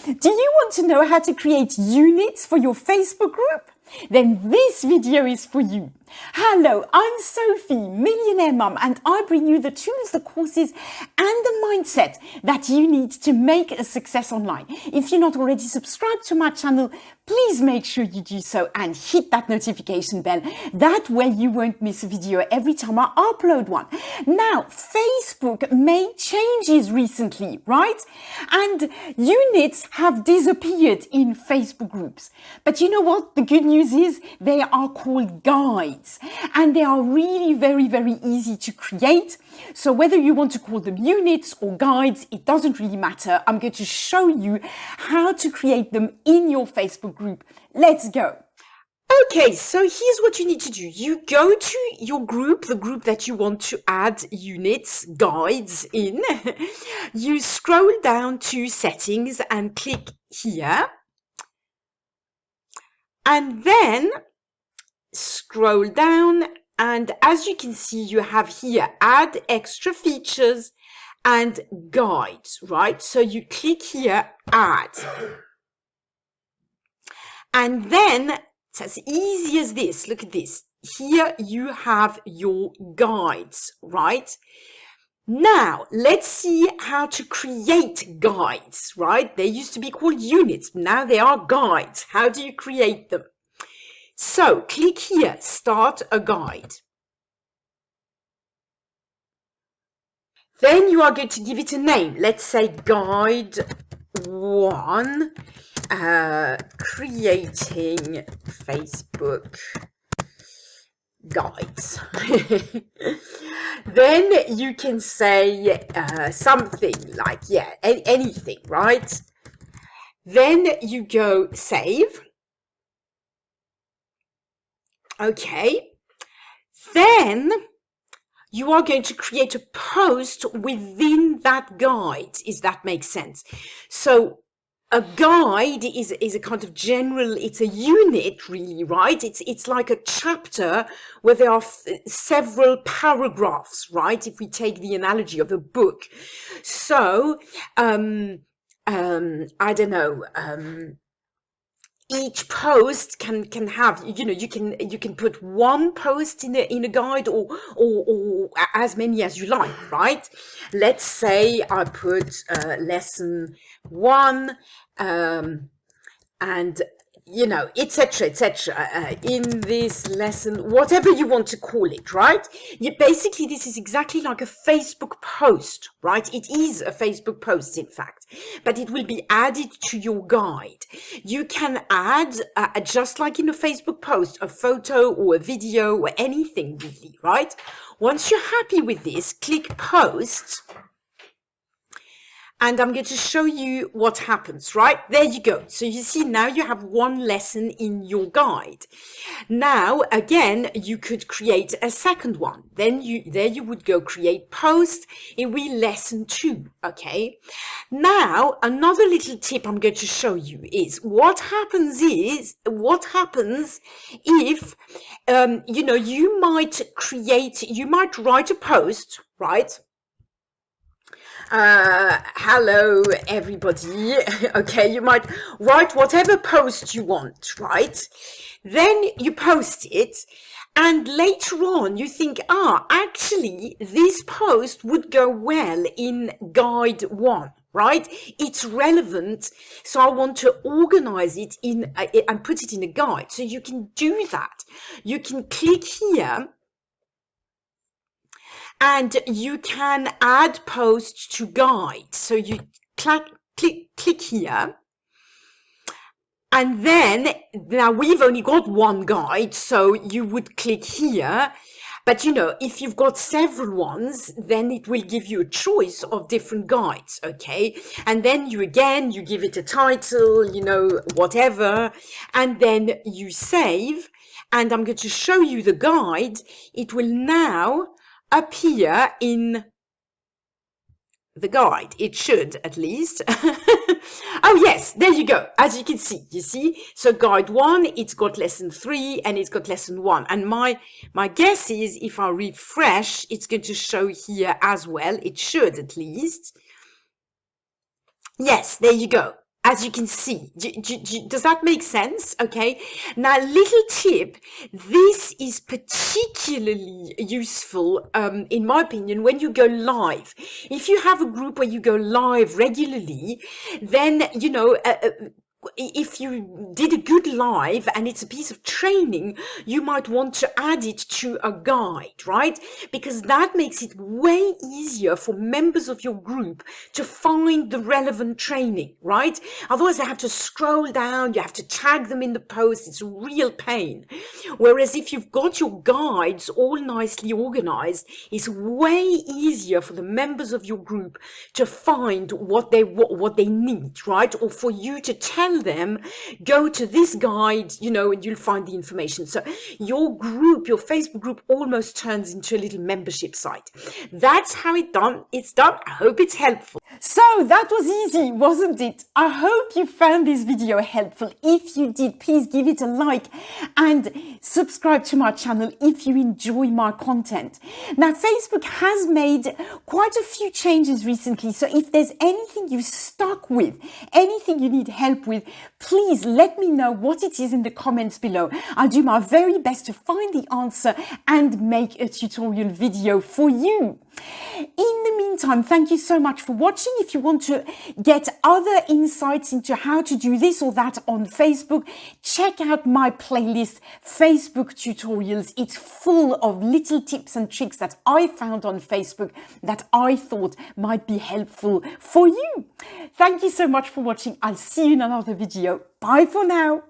Do you want to know how to create units for your Facebook group? Then this video is for you. Hello, I'm Sophie, Millionaire Mum, and I bring you the tools, the courses, and the mindset that you need to make a success online. If you're not already subscribed to my channel, please make sure you do so and hit that notification bell. That way you won't miss a video every time I upload one. Now, Facebook made changes recently, right? And units have disappeared in Facebook groups. But you know what? The good news is they are called guides, and they are really very easy to create. So whether you want to call them units or guides, it doesn't really matter. I'm going to show you how to create them in your Facebook group. Let's go. Okay, so here's what you need to do. You go to your group, the group that you want to add units, guides in. You scroll down to settings and click here. And then scroll down, and as you can see, you have here add extra features and guides, right? So you click here, add. And then it's as easy as this. Look at this. Here you have your guides, right? Now, let's see how to create guides, right? They used to be called units. Now they are guides. How do you create them? So click here, start a guide. Then you are going to give it a name. Let's say guide 1, creating Facebook guides. Then you can say something like, yeah, anything, right? Then you go save. Okay. Then you are going to create a post within that guide, if that makes sense. So a guide is a kind of general, it's a unit really, right? It's like a chapter where there are several paragraphs, right? If we take the analogy of a book. So, I don't know, each post can have, you know, you can put one post in a guide or as many as you like, right? Let's say I put lesson 1 and you know, etc., in this lesson, whatever you want to call it, right? Basically, this is exactly like a Facebook post, right? It is a Facebook post, in fact, but it will be added to your guide. You can add, just like in a Facebook post, a photo or a video or anything really, right? Once you're happy with this, click post. And I'm going to show you what happens, right? There you go. So you see now you have one lesson in your guide. Now, again, you could create a second one. Then you would go create post. It will be lesson 2, okay? Now, another little tip I'm going to show you is what happens if, you know, you might write a post, right? Hello everybody. Okay, you might write whatever post you want, right? Then you post it, and later on you think, actually this post would go well in guide 1, right? It's relevant, so I want to organize it in and put it in a guide. So you can do that. You can click here and you can add posts to guide. So you click here. And then, now we've only got one guide, so you would click here. But you know, if you've got several ones, then it will give you a choice of different guides, okay? And then you give it a title, you know, whatever, and then you save. And I'm going to show you the guide. It will now appear in the guide. It should, at least. Oh yes, there you go. As you can see, so guide 1, it's got lesson 3 and it's got lesson 1, and my guess is if I refresh, it's going to show here as well. It should, at least. Yes, there you go. as you can see. Does that make sense? Okay. Now, little tip, this is particularly useful, in my opinion, when you go live. If you have a group where you go live regularly, then, if you did a good live and it's a piece of training, you might want to add it to a guide, right? Because that makes it way easier for members of your group to find the relevant training, right? Otherwise, they have to scroll down, you have to tag them in the post, it's a real pain. Whereas if you've got your guides all nicely organized, it's way easier for the members of your group to find what they need, right? Or for you to tell them, go to this guide, and you'll find the information. So your group, your Facebook group, almost turns into a little membership site. That's how it's done. I hope it's helpful. So that was easy, wasn't it? I hope you found this video helpful. If you did, please give it a like and subscribe to my channel if you enjoy my content. Now, Facebook has made quite a few changes recently. So if there's anything you're stuck with, anything you need help with, please let me know what it is in the comments below. I'll do my very best to find the answer and make a tutorial video for you. In the meantime, thank you so much for watching. If you want to get other insights into how to do this or that on Facebook, check out my playlist, Facebook Tutorials. It's full of little tips and tricks that I found on Facebook that I thought might be helpful for you. Thank you so much for watching. I'll see you in another video. Bye for now.